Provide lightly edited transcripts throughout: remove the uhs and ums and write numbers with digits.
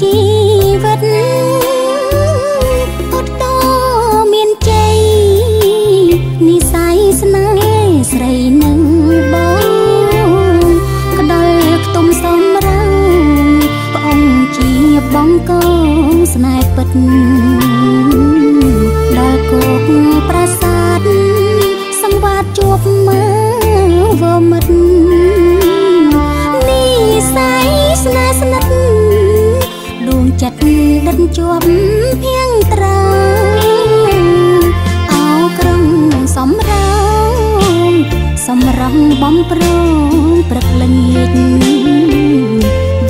ជីវិតអត់តមានជ័យនិស័យស្នេហ៍ស្រីនឹងបងក្តល់ខ្ទុំសម្រងព្រះអង្គជាបងកងស្នេហ៍ពិតដល់គោកប្រាសាទសង្វាតជួបមកវមិត្តនិស័យស្នេហ៍ស្និទ្ធដួងចិត្តដិតជាប់ភៀងត្រាអោក្រឹងសម្រងបំប្រងព្រឹកល្ងាច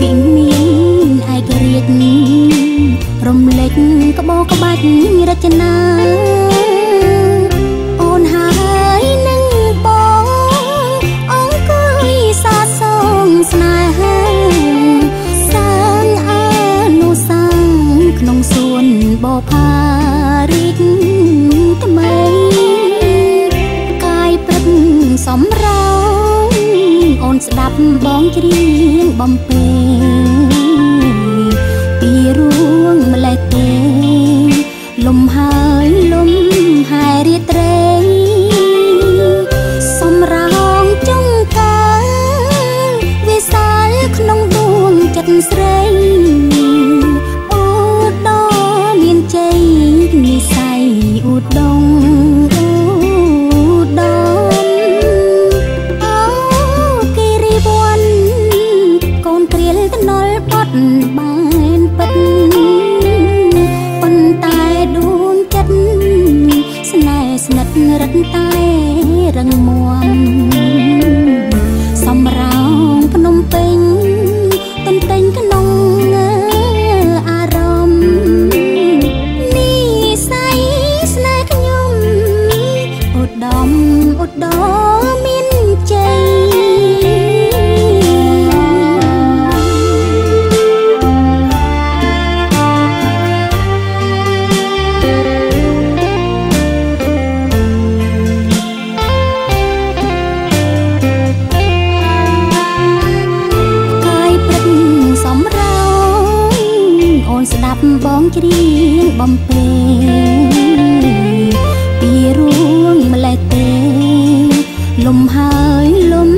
វិមានឯករាជ្យរំលេចក្បោក្បាច់រចនាអូនហើយនឹងបងអង្គុយសាសងស្នេហាសាងអនុសាងក្នុងសួនបផារីកថ្មីកាយព្រឹកសម្រងអូនស្ដាប់បងច្រៀងបំពេពីរួងម្លេះទេលំហើយលំហើយរាត្រីសម្រងចុងកាវិសាលក្នុងដួងចិត្តស្រីអូដមានជ័យនិស័យឧត្តមបានពិតប៉ុន្តែដួងចិត្តស្នេហ៍ស្និទ្ធរឹតតែរឹងមាំសម្រងភ្នំពេញទន្ទិញក្នុងអារម្មណ៍និស័យស្នេហ៍ខ្ញុំឧត្តមមានជ័យស្ដាប់បងច្រៀងបំពេពីរួងម្លេះទេលំហើយលំ